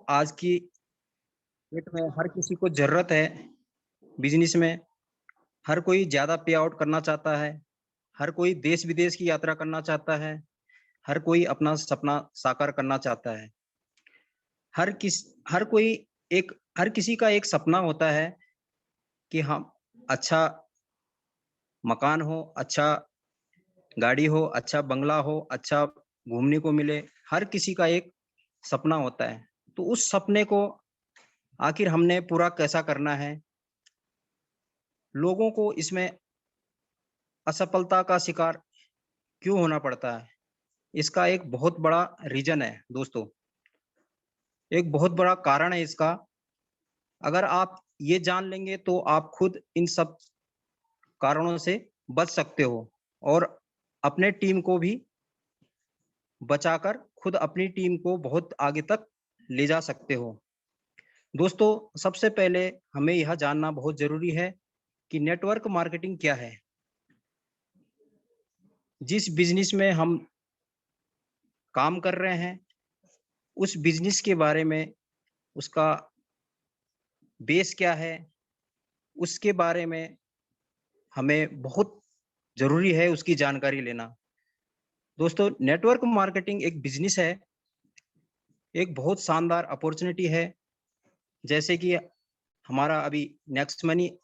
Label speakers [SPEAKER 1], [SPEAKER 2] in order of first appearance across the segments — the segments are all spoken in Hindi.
[SPEAKER 1] आज की डेट में हर किसी को ज़रूरत है बिज़नेस में, हर कोई ज़्यादा पे आउट करना चाहता है, हर कोई देश-विदेश की यात्रा करना चाहता है, हर कोई अपना सपना साकार करना चाहता है। हर किस हर कोई एक हर किसी का एक सपना होता है कि हम अच्छा मकान हो, अच्छा गाड़ी हो, अच्छा बंगला हो, अच्छा घूमने को मिले, हर किसी का एक सपना होता है। तो उस सपने को आखिर हमने पूरा कैसा करना है? लोगों को इसमें असफलता का शिकार क्यों होना पड़ता है? इसका एक बहुत बड़ा रीज़न है दोस्तों, एक बहुत बड़ा कारण है इसका। अगर आप ये जान लेंगे तो आप खुद इन सब कारणों से बच सकते हो और अपने टीम को भी बचाकर खुद अपनी टीम को बहुत आगे तक ले जा सकते हो। दोस्तों, सबसे पहले हमें यह जानना बहुत ज़रूरी है कि नेटवर्क मार्केटिंग क्या है? जिस बिज़नेस में हम काम कर रहे हैं, उस बिज़नेस के बारे में, उसका बेस क्या है, उसके बारे में हमें बहुत ज़रूरी है उसकी जानकारी लेना। दोस्तों, नेटवर्क मार्केटिंग एक बिज़नेस है, एक बहुत शानदार अपॉर्च्युनिटी है, जैसे कि हमारा अभी नेक्स्ट मनी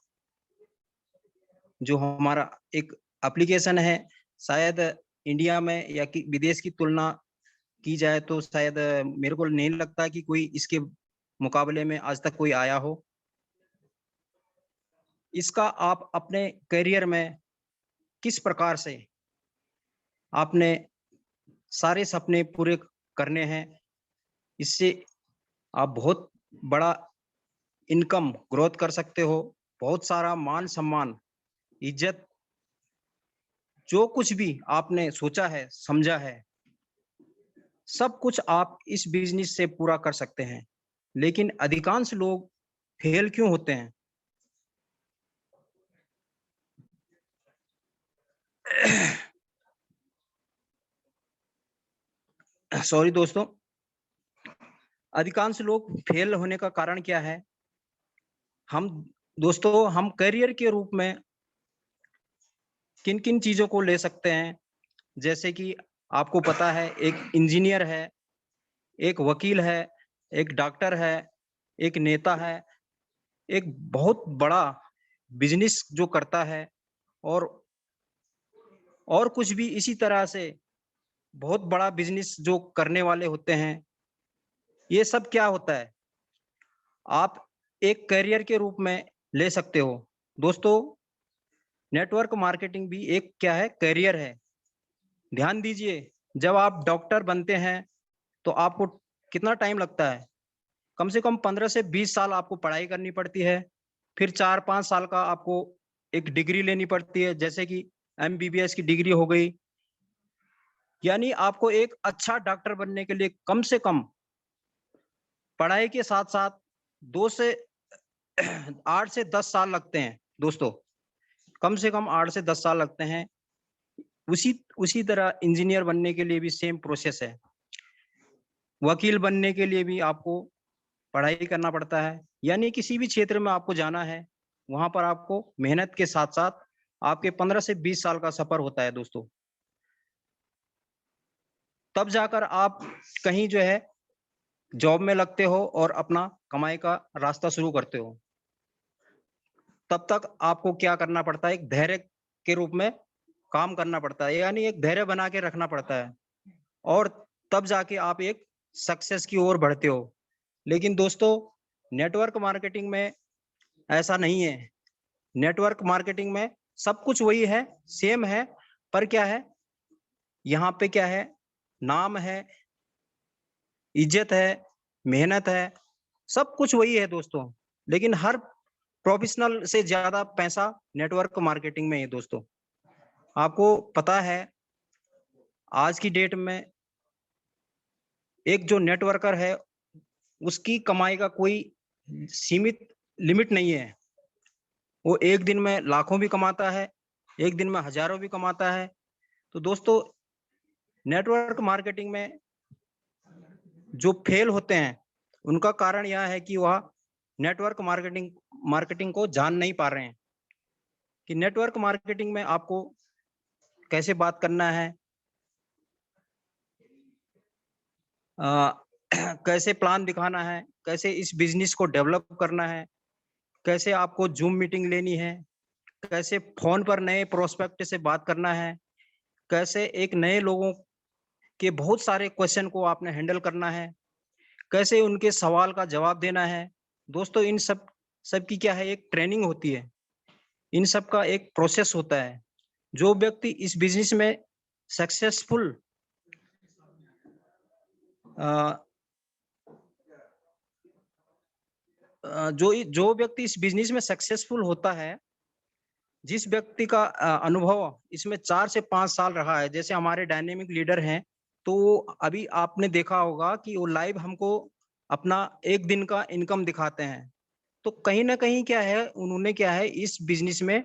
[SPEAKER 1] जो हमारा एक एप्लीकेशन है, शायद इंडिया में या कि विदेश की तुलना की जाए तो शायद मेरे को नहीं लगता कि कोई इसके मुकाबले में आज तक कोई आया हो। इसका आप अपने करियर में किस प्रकार से आपने सारे सपने पूरे करने हैं, इससे आप बहुत बड़ा इनकम ग्रोथ कर सकते हो, बहुत सारा मान-सम्मान, इज़्ज़त जो कुछ भी आपने सोचा है, समझा है, सब कुछ आप इस बिज़नेस से पूरा कर सकते हैं। लेकिन अधिकांश लोग फेल क्यों होते हैं? सॉरी दोस्तों, अधिकांश लोग फेल होने का कारण क्या है? हम दोस्तों हम करियर के रूप में किन-किन चीज़ों को ले सकते हैं? जैसे कि आपको पता है एक इंजीनियर है, एक वकील है, एक डॉक्टर है, एक नेता है, एक बहुत बड़ा बिज़नेस जो करता है और और कुछ भी इसी तरह से बहुत बड़ा बिज़नेस जो करने वाले होते हैं। ये सब क्या होता है? आप एक करियर के रूप में ले सकते हो। दोस्तों, नेटवर्क मार्केटिंग भी एक क्या है? करियर है। ध्यान दीजिए, जब आप डॉक्टर बनते हैं, तो आपको कितना टाइम लगता है? कम से कम 15 से 20 साल आपको पढ़ाई करनी पड़ती है। फिर 4-5 साल का आपको एक डिग्री लेनी पड़ती है, जैसे कि एमबीबीएस की डिग्री हो गई। यानी आपको एक अच्छा डॉक्टर बनने के लिए कम से कम पढ़ाई के साथ-साथ 2 से 8 से 10 साल लगते हैं, दोस्तों। कम से कम 8 से 10 साल लगते हैं। उसी उसी तरह इंजीनियर बनने के लिए भी सेम प्रोसेस है। वकील बनने के लिए भी आपको पढ़ाई करना पड़ता है। यानी किसी भी क्षेत्र में आपको जाना है, वहाँ पर आपको मेहनत के साथ-साथ आपके 15 से 20 साल का सफ़र होता है दोस्तों। तब जाकर आप कहीं जो है जॉब में लगते हो और अपना कमाई का रास्ता शुरू करते हो। तब तक आपको क्या करना पड़ता है, एक धैर्य के रूप में काम करना पड़ता है, यानी एक धैर्य बना के रखना पड़ता है और तब जाके आप एक सक्सेस की ओर बढ़ते हो। लेकिन दोस्तों, नेटवर्क मार्केटिंग में ऐसा नहीं है। नेटवर्क मार्केटिंग में सब कुछ वही है, सेम है, पर क्या है, यहाँ पे क्या है, नाम है, इज़्ज़त है, मेहनत है, सब कुछ वही है दोस्तों। लेकिन हर प्रोफ़ेशनल से ज़्यादा पैसा नेटवर्क मार्केटिंग में है दोस्तों। आपको पता है, आज की डेट में एक जो नेटवर्कर है, उसकी कमाई का कोई सीमित लिमिट नहीं है। वो एक दिन में लाखों भी कमाता है, एक दिन में हज़ारों भी कमाता है। तो दोस्तों, नेटवर्क मार्केटिंग में जो फेल होते हैं, उनका कारण यह है कि वह नेटवर्क मार्केटिंग को जान नहीं पा रहे हैं कि नेटवर्क मार्केटिंग में आपको कैसे बात करना है, कैसे प्लान दिखाना है, कैसे इस बिजनेस को डेवलप करना है, कैसे आपको जूम मीटिंग लेनी है, कैसे फोन पर नए प्रोस्पेक्ट से बात करना है, कैसे एक नए लोगों के बहुत सारे क्वेश्चन को आपने हैंडल करना है, कैसे उनके सवाल का जवाब देना है। दोस्तों इन सब की क्या है, एक ट्रेनिंग होती है, इन सब का एक प्रोसेस होता है। जो व्यक्ति इस बिजनेस में सक्सेसफुल जो व्यक्ति इस बिजनेस में सक्सेसफुल होता है, जिस व्यक्ति का अनुभव इसमें 4 से 5 साल रहा है, जैसे हमारे डायनेमिक लीडर हैं, तो अभी आपने देखा होगा कि वो लाइव हमको अपना 1 दिन का इनकम दिखाते हैं। तो कहीं न कहीं क्या है, उन्होंने क्या है इस बिजनेस में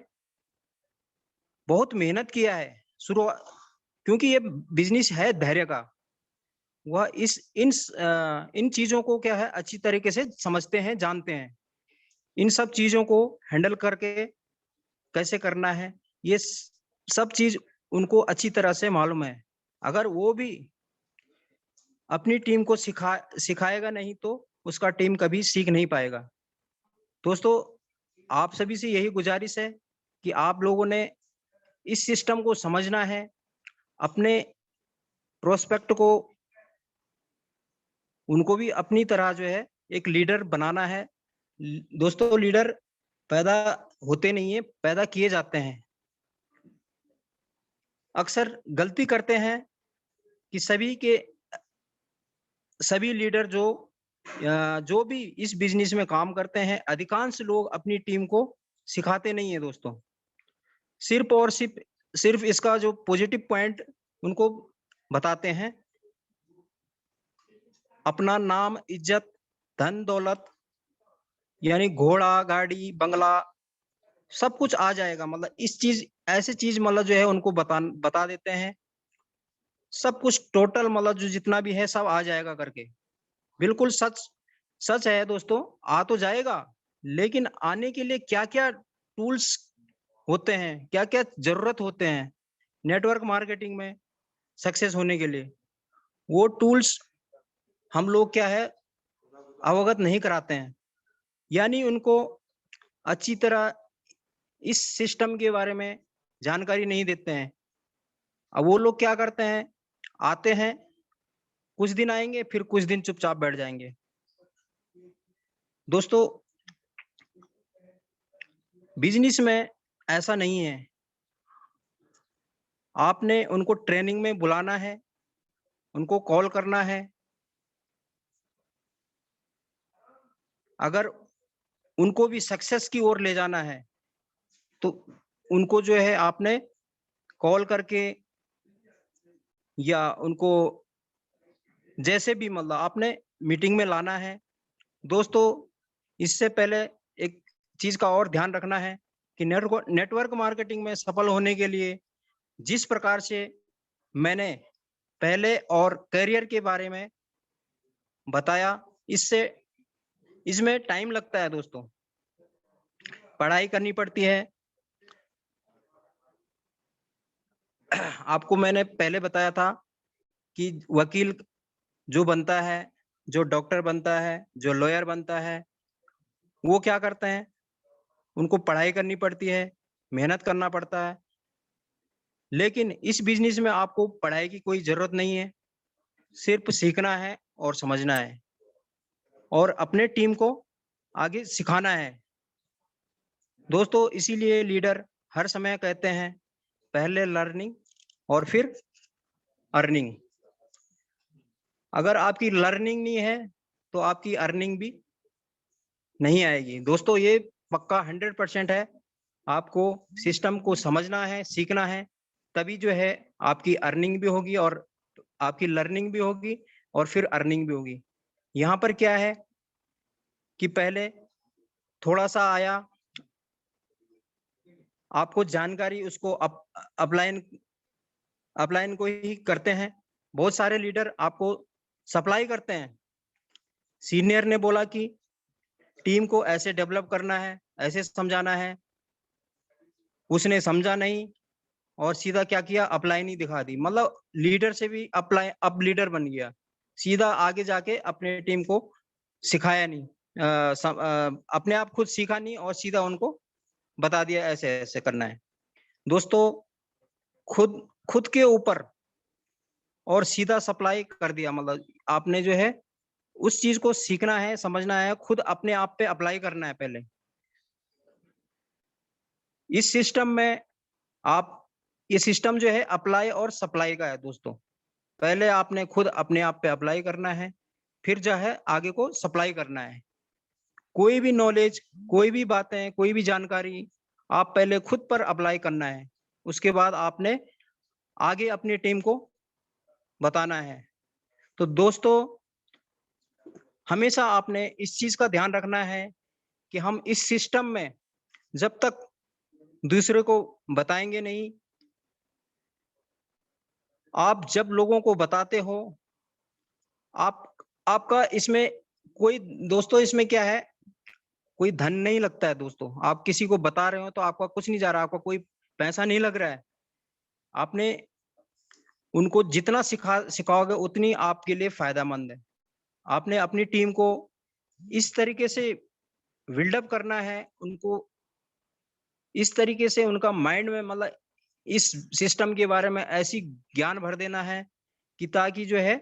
[SPEAKER 1] बहुत मेहनत किया है क्योंकि ये बिजनेस है धैर्य का। वह इन चीज़ों को क्या है अच्छी तरीके से समझते हैं, जानते हैं। इन सब चीज़ों को हैंडल करके कैसे करना है, ये सब चीज़ उनको अच्छी तरह से मालूम है। अगर वो भी अपनी टीम को सिखाएगा नहीं तो उसका टीम कभी सीख नहीं पाएगा। दोस्तों, आप सभी से यही गुजारिश है कि आप लोगों ने इस सिस्टम को समझना है, अपने प्रोस्पेक्ट को उनको भी अपनी तरह जो है एक लीडर बनाना है। दोस्तों लीडर पैदा होते नहीं है, पैदा किए जाते हैं। अक्सर गलती करते हैं कि सभी लीडर जो भी इस बिजनेस में काम करते हैं, अधिकांश लोग अपनी टीम को सिखाते नहीं है दोस्तों। सिर्फ और सिर्फ इसका जो पॉजिटिव पॉइंट उनको बताते हैं, अपना नाम, इज्जत, धन दौलत, यानी घोड़ा, गाड़ी, बंगला सब कुछ आ जाएगा। मतलब ऐसी चीज मतलब जो है उनको बता देते हैं। सब कुछ टोटल मतलब जो जितना भी है सब आ जाएगा करके। बिल्कुल सच है दोस्तों, आ तो जाएगा, लेकिन आने के लिए क्या-क्या टूल्स होते हैं, क्या-क्या जरूरत होते हैं नेटवर्क मार्केटिंग में सक्सेस होने के लिए, वो टूल्स हम लोग क्या है अवगत नहीं कराते हैं, यानी उनको अच्छी तरह इस सिस्टम के बारे में जानकारी नहीं देते हैं। अब वो लोग क्या करते हैं, आते हैं, कुछ दिन आएंगे, फिर कुछ दिन चुपचाप बैठ जाएंगे। दोस्तों बिजनेस में ऐसा नहीं है, आपने उनको ट्रेनिंग में बुलाना है, उनको कॉल करना है। अगर उनको भी सक्सेस की ओर ले जाना है तो उनको जो है आपने कॉल करके या उनको जैसे भी मतलब आपने मीटिंग में लाना है। दोस्तों इससे पहले एक चीज का और ध्यान रखना है कि नेटवर्क मार्केटिंग में सफल होने के लिए जिस प्रकार से मैंने पहले और करियर के बारे में बताया, इसमें टाइम लगता है दोस्तों, पढ़ाई करनी पड़ती है। आपको मैंने पहले बताया था कि वकील जो बनता है, जो डॉक्टर बनता है, जो लॉयर बनता है, वो क्या करते हैं, उनको पढ़ाई करनी पड़ती है, मेहनत करना पड़ता है। लेकिन इस बिजनेस में आपको पढ़ाई की कोई जरूरत नहीं है, सिर्फ सीखना है और समझना है और अपने टीम को आगे सिखाना है। दोस्तों इसीलिए लीडर हर समय कहते हैं पहले लर्निंग और फिर अर्निंग। अगर आपकी लर्निंग नहीं है तो आपकी अर्निंग भी नहीं आएगी। दोस्तों ये पक्का 100% है, आपको सिस्टम को समझना है, सीखना है, तभी जो है आपकी अर्निंग भी होगी और आपकी लर्निंग भी होगी और फिर अर्निंग भी होगी। यहाँ पर क्या है कि पहले थोड़ा सा आया, आपको जानकारी उसको अपलाइन को ही करते हैं। बहुत सारे लीडर आपको सप्लाई करते हैं, सीनियर ने बोला कि टीम को ऐसे डेवलप करना है, ऐसे समझाना है, उसने समझा नहीं और सीधा क्या किया, अप्लाई नहीं दिखा दी। मतलब लीडर से भी अप्लाई अब लीडर बन गया, सीधा आगे जाके अपने टीम को सिखाया नहीं, अपने आप खुद सीखा नहीं और सीधा उनको बता दिया ऐसे ऐसे करना है। दोस्तों, खुद खुद के ऊपर और सीधा सप्लाई कर दिया। मतलब आपने जो है उस चीज को सीखना है, समझना है, खुद अपने आप पे अप्लाई करना है पहले। इस सिस्टम में आप, ये सिस्टम जो है अप्लाई और सप्लाई का है दोस्तों। पहले आपने खुद अपने आप पे अप्लाई करना है, फिर जो है आगे को सप्लाई करना है। कोई भी नॉलेज, कोई भी बातें, कोई भी जानकारी आप पहले खुद पर अप्लाई करना है, उसके बाद आपने आगे अपनी टीम को बताना है। तो दोस्तों, हमेशा आपने इस चीज का ध्यान रखना है कि हम इस सिस्टम में जब तक दूसरे को बताएंगे नहीं, आप जब लोगों को बताते हो, आप आपका इसमें कोई, दोस्तों इसमें क्या है, कोई धन नहीं लगता है दोस्तों। आप किसी को बता रहे हो तो आपका कुछ नहीं जा रहा, आपका कोई पैसा नहीं लग रहा है। आपने उनको जितना सिखाओगे उतनी आपके लिए फायदेमंद है। आपने अपनी टीम को इस तरीके से बिल्डअप करना है, उनको इस तरीके से उनका माइंड में, मतलब इस सिस्टम के बारे में ऐसी ज्ञान भर देना है कि ताकि जो है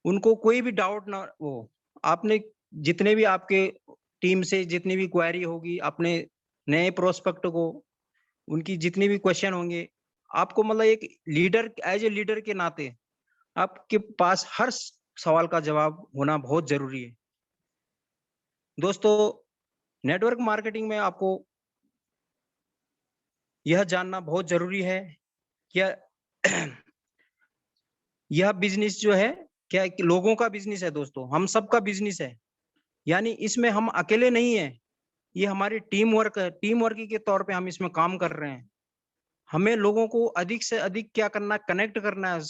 [SPEAKER 1] उनको कोई भी डाउट ना हो। आपने जितने भी आपके टीम से जितनी भी क्वेरी होगी, अपने नए प्रोस्पेक्ट को उनकी जितनी भी क्वेश्चन होंगे, आपको मतलब एक लीडर, एज ए लीडर के नाते आपके पास हर सवाल का जवाब होना बहुत जरूरी है। दोस्तों, नेटवर्क मार्केटिंग में आपको यह जानना बहुत जरूरी है कि यह बिजनेस जो है क्या लोगों का बिजनेस है दोस्तों, हम सबका बिजनेस है। यानी इसमें हम अकेले नहीं है, ये हमारी टीम वर्क है। टीम वर्क के तौर पे हम इसमें काम कर रहे हैं। हमें लोगों को अधिक से अधिक क्या करना, कनेक्ट करना है।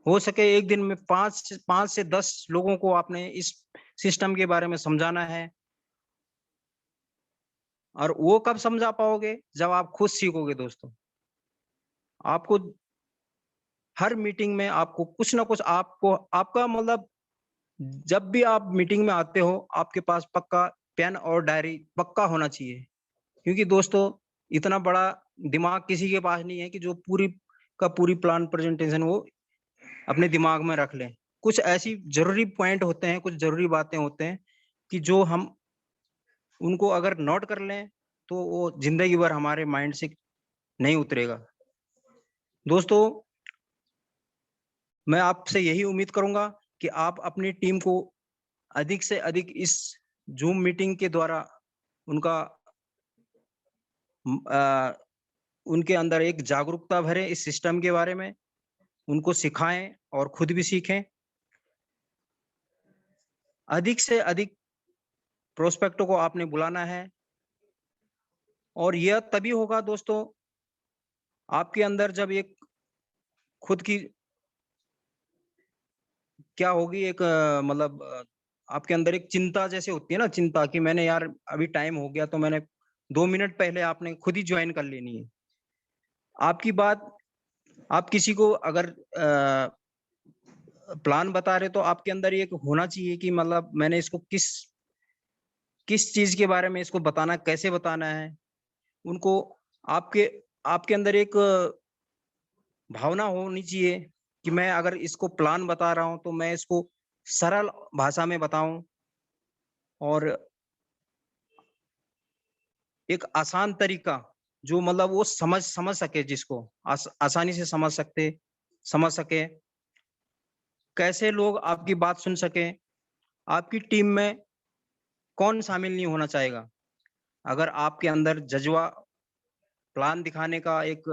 [SPEAKER 1] हो सके एक दिन में 5 से 10 लोगों को आपने इस सिस्टम के बारे में समझाना है। और वो कब समझा पाओगे, जब आप खुद सीखोगे दोस्तों। आपको हर मीटिंग में आपको कुछ ना कुछ, आपको आपका मतलब जब भी आप मीटिंग में आते हो, आपके पास पक्का पेन और डायरी पक्का होना चाहिए। क्योंकि दोस्तों, इतना बड़ा दिमाग किसी के पास नहीं है कि जो पूरी का पूरी प्लान प्रेजेंटेशन वो अपने दिमाग में रख लें। कुछ ऐसी जरूरी पॉइंट होते हैं, कुछ जरूरी बातें होते हैं कि जो हम उनको अगर नोट कर लें तो वो जिंदगी भर हमारे माइंड से नहीं उतरेगा। दोस्तों, मैं आपसे यही उम्मीद करूंगा कि आप अपनी टीम को अधिक से अधिक इस जूम मीटिंग के द्वारा उनका उनके अंदर एक जागरूकता भरे इस सिस्टम के बारे में, उनको सिखाएं और खुद भी सीखें। अधिक से अधिक प्रोस्पेक्टों को आपने बुलाना है। और यह तभी होगा दोस्तों, आपके अंदर जब एक खुद की क्या होगी, एक मतलब आपके अंदर एक चिंता जैसे होती है ना, चिंता कि मैंने यार अभी टाइम हो गया, तो मैंने 2 मिनट पहले आपने खुद ही ज्वाइन कर लेनी है। आपकी बात, आप किसी को अगर प्लान बता रहे तो आपके अंदर एक होना चाहिए कि मतलब मैंने इसको किस किस चीज के बारे में इसको बताना, कैसे बताना है उनको। आपके आपके अंदर एक भावना होनी चाहिए कि मैं अगर इसको प्लान बता रहा हूं तो मैं इसको सरल भाषा में बताऊं और एक आसान तरीका जो मतलब वो समझ समझ सके, जिसको आसानी से समझ सके। कैसे लोग आपकी बात सुन सके। आपकी टीम में कौन शामिल नहीं होना चाहेगा। अगर आपके अंदर जज्बा, प्लान दिखाने का एक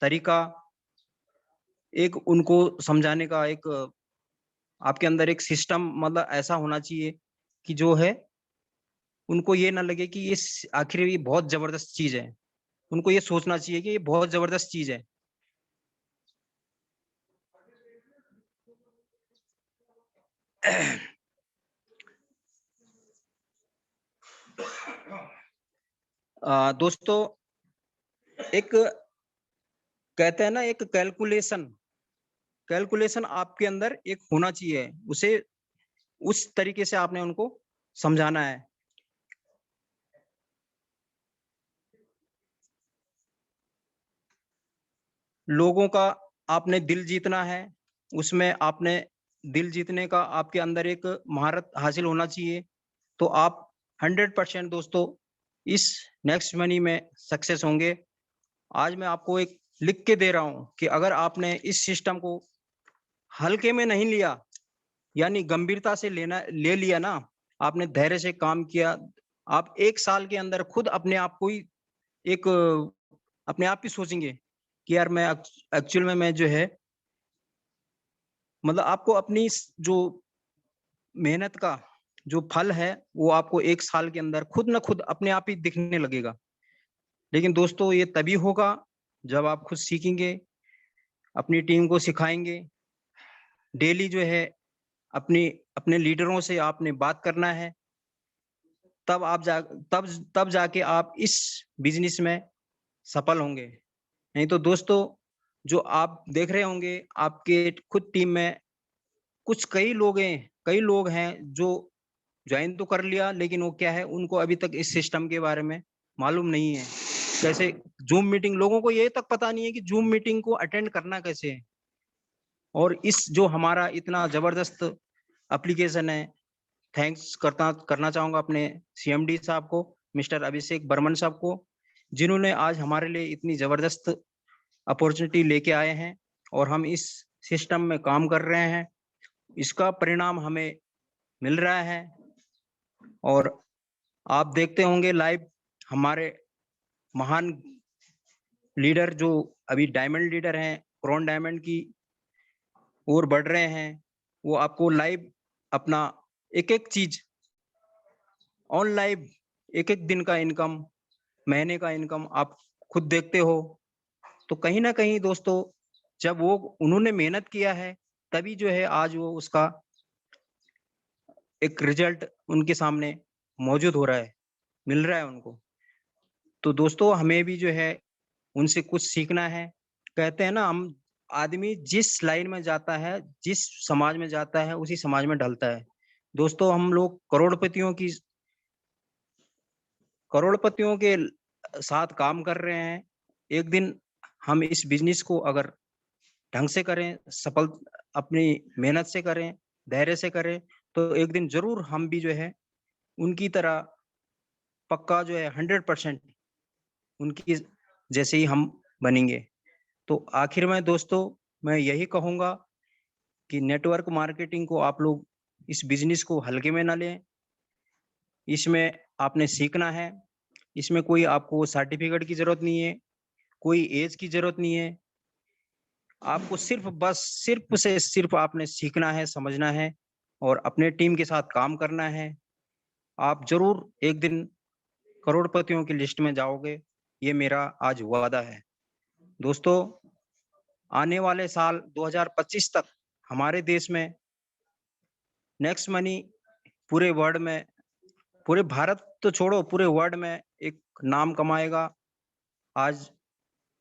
[SPEAKER 1] तरीका, एक उनको समझाने का एक आपके अंदर एक सिस्टम मतलब ऐसा होना चाहिए कि जो है उनको ये ना लगे कि ये आखिर ये बहुत जबरदस्त चीज है। उनको ये सोचना चाहिए कि ये बहुत जबरदस्त चीज है। दोस्तों, एक कहते हैं ना, एक कैलकुलेशन कैलकुलेशन आपके अंदर एक होना चाहिए, उसे उस तरीके से आपने उनको समझाना है। लोगों का आपने दिल जीतना है, उसमें आपने दिल जीतने का आपके अंदर एक महारत हासिल होना चाहिए। तो आप 100% दोस्तों इस नेक्स्ट मनी में सक्सेस होंगे। आज मैं आपको एक लिख के दे रहा हूं कि अगर आपने इस सिस्टम को हल्के में नहीं लिया, यानी गंभीरता से ले लिया ना, आपने धैर्य से काम किया, आप 1 साल के अंदर खुद अपने आप को ही एक अपने आप ही सोचेंगे कि यार मैं एक्चुअल में मैं जो है, मतलब आपको अपनी जो मेहनत का जो फल है वो आपको 1 साल के अंदर खुद ना खुद अपने आप ही दिखने लगेगा। लेकिन दोस्तों ये तभी होगा जब आप खुद सीखेंगे, अपनी टीम को सिखाएंगे, डेली जो है अपनी अपने लीडरों से आपने बात करना है, तब आप जा तब तब जाके आप इस बिजनेस में सफल होंगे। नहीं तो दोस्तों, जो आप देख रहे होंगे आपके खुद टीम में कुछ कई लोग हैं जो ज्वाइन तो कर लिया, लेकिन वो क्या है, उनको अभी तक इस सिस्टम के बारे में मालूम नहीं है। कैसे जूम मीटिंग, लोगों को ये तक पता नहीं है कि जूम मीटिंग को अटेंड करना कैसे है। और इस जो हमारा इतना जबरदस्त एप्लीकेशन है, थैंक्स करना चाहूंगा अपने सीएमडी साहब को, मिस्टर अभिषेक बर्मन साहब को, जिन्होंने आज हमारे लिए इतनी जबरदस्त अपॉर्चुनिटी लेके आए हैं और हम इस सिस्टम में काम कर रहे हैं। इसका परिणाम हमें मिल रहा है और आप देखते होंगे लाइव हमारे महान लीडर जो अभी डायमंड लीडर हैं, क्राउन डायमंड की ओर बढ़ रहे हैं, वो आपको लाइव अपना एक एक चीज ऑन लाइव, एक एक दिन का इनकम, महीने का इनकम आप खुद देखते हो। तो कहीं ना कहीं दोस्तों, जब वो उन्होंने मेहनत किया है तभी जो है आज वो उसका एक रिजल्ट उनके सामने मौजूद हो रहा है, मिल रहा है उनको। तो दोस्तों हमें भी जो है उनसे कुछ सीखना है। कहते हैं ना, हम आदमी जिस लाइन में जाता है, जिस समाज में जाता है, उसी समाज में ढलता है। दोस्तों हम लोग करोड़पतियों के साथ काम कर रहे हैं। एक दिन हम इस बिजनेस को अगर ढंग से करें, सफल अपनी मेहनत से करें, धैर्य से करें, तो एक दिन जरूर हम भी जो है उनकी तरह पक्का जो है 100% उनकी जैसे ही हम बनेंगे। तो आखिर में दोस्तों मैं यही कहूंगा कि नेटवर्क मार्केटिंग को आप लोग इस बिजनेस को हल्के में ना लें। इसमें आपने सीखना है, इसमें कोई आपको सर्टिफिकेट की जरूरत नहीं है, कोई एज की जरूरत नहीं है। आपको सिर्फ से सिर्फ आपने सीखना है, समझना है और अपने टीम के साथ काम करना है। आप जरूर एक दिन करोड़पतियों की लिस्ट में जाओगे, ये मेरा आज वादा है। दोस्तों आने वाले साल 2025 तक हमारे देश में नेक्स्ट मनी पूरे वर्ल्ड में, पूरे भारत तो छोड़ो, पूरे वर्ल्ड में एक नाम कमाएगा। आज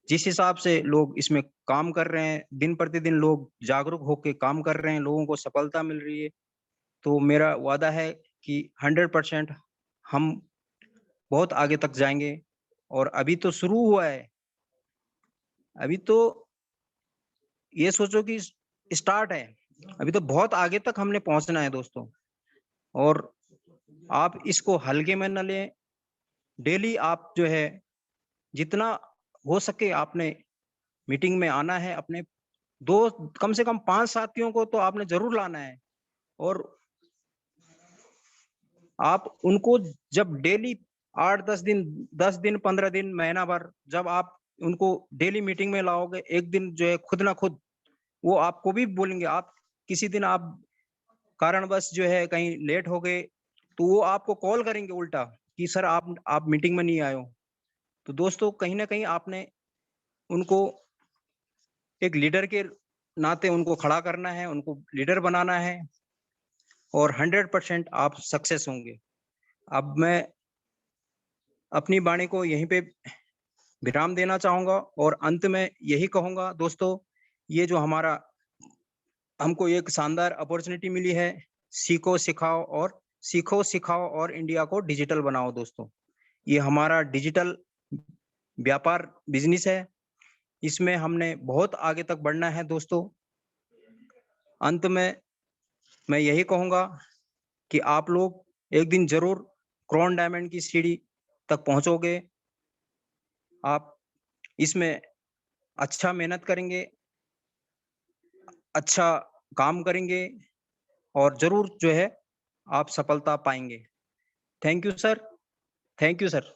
[SPEAKER 1] जिस हिसाब से लोग इसमें काम कर रहे हैं, दिन प्रतिदिन लोग जागरूक होकर काम कर रहे हैं, लोगों को सफलता मिल रही है। तो मेरा वादा है कि 100% हम बहुत आगे तक जाएंगे। और अभी तो शुरू हुआ है, अभी तो ये सोचो कि स्टार्ट है, अभी तो बहुत आगे तक हमने पहुंचना है दोस्तों। और आप इसको हल्के में न लें। डेली आप जो है जितना हो सके आपने मीटिंग में आना है, अपने दो कम से कम 5 साथियों को तो आपने जरूर लाना है। और आप उनको जब डेली 8-10 दिन, 10 दिन, 15 दिन, महीना भर जब आप उनको डेली मीटिंग में लाओगे, एक दिन जो है खुद ना खुद वो आपको भी बोलेंगे। आप किसी दिन आप कारणवश जो है कहीं लेट हो गए, तो वो आपको कॉल करेंगे उल्टा कि सर आप मीटिंग में नहीं आए हो। तो दोस्तों कहीं ना कहीं आपने उनको एक लीडर के नाते उनको खड़ा करना है, उनको लीडर बनाना है और 100% आप सक्सेस होंगे। अब मैं अपनी वाणी को यहीं पे विराम देना चाहूंगा और अंत में यही कहूंगा दोस्तों, ये जो हमारा हमको एक शानदार अपॉर्चुनिटी मिली है, सीखो सिखाओ और इंडिया को डिजिटल बनाओ दोस्तों। ये हमारा डिजिटल व्यापार बिजनेस है, इसमें हमने बहुत आगे तक बढ़ना है दोस्तों। अंत में मैं यही कहूंगा कि आप लोग एक दिन जरूर क्राउन डायमंड की सीढ़ी तक पहुंचोगे। आप इसमें अच्छा मेहनत करेंगे, अच्छा काम करेंगे और जरूर जो है आप सफलता पाएंगे। Thank you sir. Thank you sir.